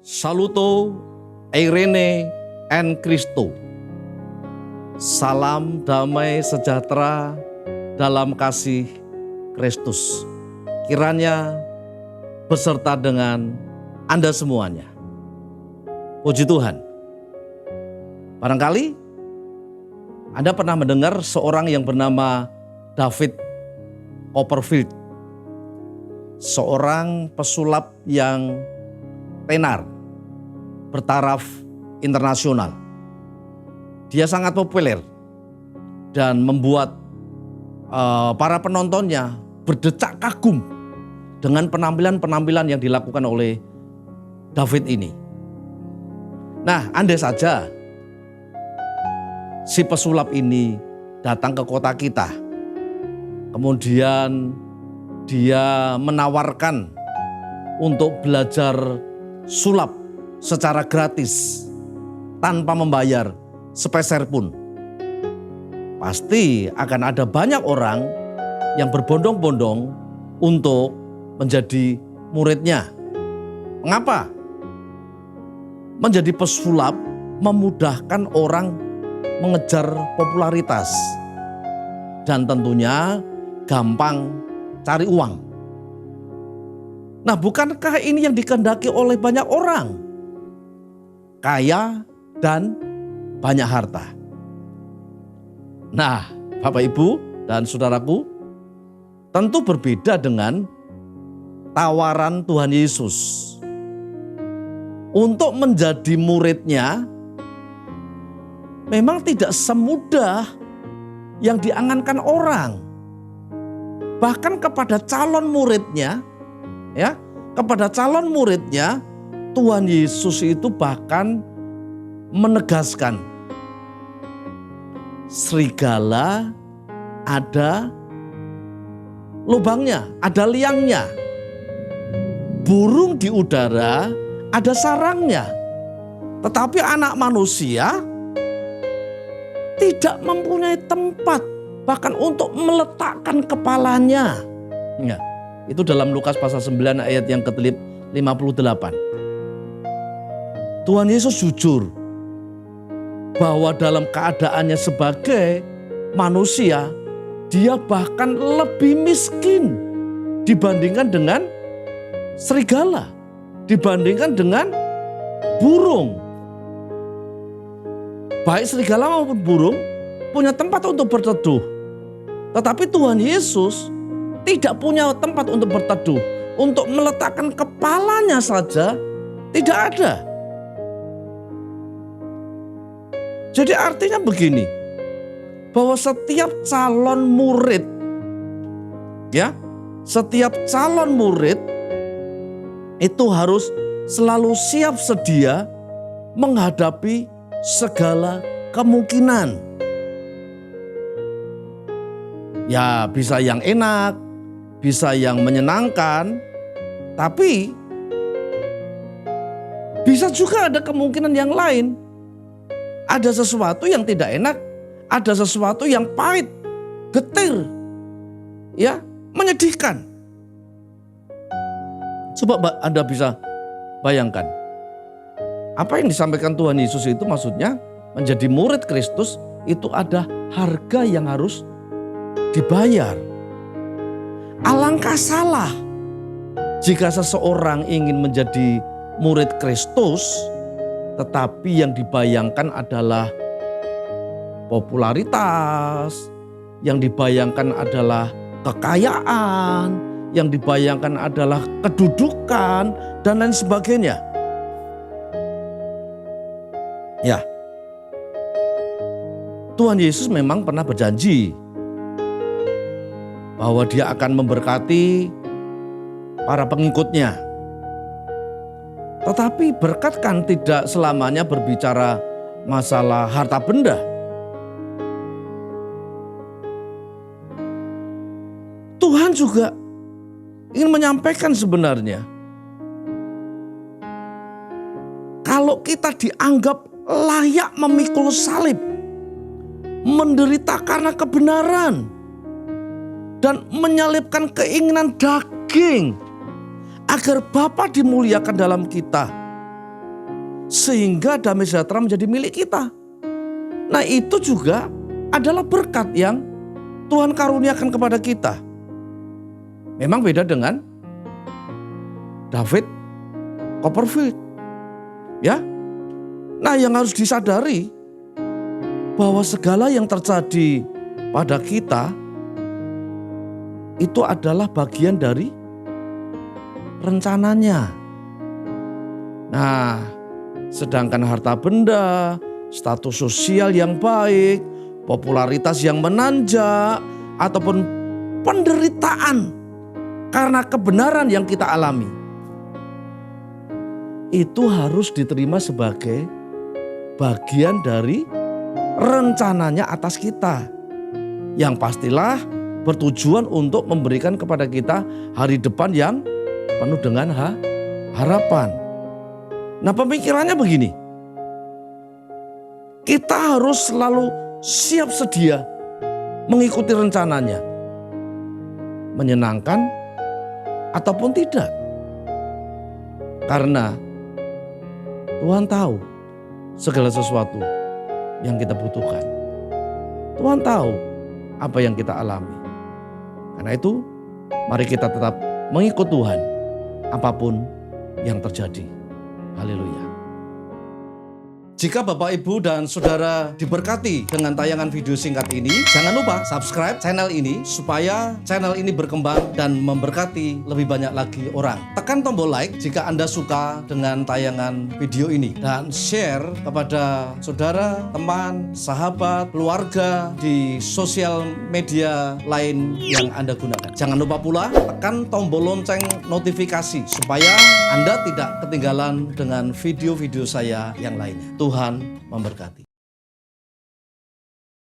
Saluto, Eirene, and Christo. Salam damai sejahtera dalam kasih Kristus. Kiranya beserta dengan Anda semuanya. Puji Tuhan. Barangkali Anda pernah mendengar seorang yang bernama David Copperfield. Seorang pesulap yang tenar, bertaraf internasional. Dia sangat populer dan membuat para penontonnya berdecak kagum dengan penampilan-penampilan yang dilakukan oleh David ini. Nah, andai saja si pesulap ini datang ke kota kita, kemudian dia menawarkan untuk belajar sulap secara gratis tanpa membayar sepeser pun. Pasti akan ada banyak orang yang berbondong-bondong untuk menjadi muridnya. Mengapa? Menjadi pesulap memudahkan orang mengejar popularitas dan tentunya gampang cari uang. Nah, bukankah ini yang dikehendaki oleh banyak orang? Kaya dan banyak harta. Nah, Bapak Ibu dan saudaraku, tentu berbeda dengan tawaran Tuhan Yesus. Untuk menjadi muridnya memang tidak semudah yang diangankan orang. Bahkan kepada calon muridnya, Tuhan Yesus itu bahkan menegaskan, serigala ada lubangnya, ada liangnya. Burung di udara ada sarangnya. Tetapi anak manusia tidak mempunyai tempat bahkan untuk meletakkan kepalanya. Ya, itu dalam Lukas pasal 9 ayat yang ke-58. Tuhan Yesus jujur bahwa dalam keadaannya sebagai manusia, dia bahkan lebih miskin dibandingkan dengan serigala, dibandingkan dengan burung. Baik serigala maupun burung punya tempat untuk berteduh. Tetapi Tuhan Yesus tidak punya tempat untuk berteduh. Untuk meletakkan kepalanya saja tidak ada. Jadi artinya begini, bahwa setiap calon murid, setiap calon murid itu harus selalu siap sedia menghadapi segala kemungkinan. Ya, bisa yang enak, bisa yang menyenangkan, tapi bisa juga ada kemungkinan yang lain. Ada sesuatu yang tidak enak, ada sesuatu yang pahit, getir, menyedihkan. Coba Anda bisa bayangkan, apa yang disampaikan Tuhan Yesus itu maksudnya menjadi murid Kristus itu ada harga yang harus dibayar. Alangkah salah jika seseorang ingin menjadi murid Kristus, tetapi yang dibayangkan adalah popularitas, yang dibayangkan adalah kekayaan, yang dibayangkan adalah kedudukan, dan lain sebagainya. Ya, Tuhan Yesus memang pernah berjanji bahwa dia akan memberkati para pengikutnya. Tetapi berkat kan tidak selamanya berbicara masalah harta benda. Tuhan juga ingin menyampaikan sebenarnya, kalau kita dianggap layak memikul salib, menderita karena kebenaran, dan menyalibkan keinginan daging agar Bapa dimuliakan dalam kita, sehingga damai sejahtera menjadi milik kita. Nah, itu juga adalah berkat yang Tuhan karuniakan kepada kita. Memang beda dengan David Copperfield. Ya. Nah, yang harus disadari bahwa segala yang terjadi pada kita itu adalah bagian dari rencananya. Nah, sedangkan harta benda, status sosial yang baik, popularitas yang menanjak, ataupun penderitaan karena kebenaran yang kita alami, itu harus diterima sebagai bagian dari rencananya atas kita. Yang pastilah bertujuan untuk memberikan kepada kita hari depan yang penuh dengan harapan. Nah, pemikirannya begini. Kita harus selalu siap sedia mengikuti rencananya. Menyenangkan ataupun tidak. Karena Tuhan tahu segala sesuatu yang kita butuhkan. Tuhan tahu apa yang kita alami. Karena itu, mari kita tetap mengikut Tuhan apapun yang terjadi. Haleluya. Jika Bapak, Ibu, dan Saudara diberkati dengan tayangan video singkat ini, jangan lupa subscribe channel ini supaya channel ini berkembang dan memberkati lebih banyak lagi orang. Tekan tombol like jika Anda suka dengan tayangan video ini dan share kepada saudara, teman, sahabat, keluarga di sosial media lain yang Anda gunakan. Jangan lupa pula tekan tombol lonceng notifikasi supaya Anda tidak ketinggalan dengan video-video saya yang lainnya. Tuhan memberkati.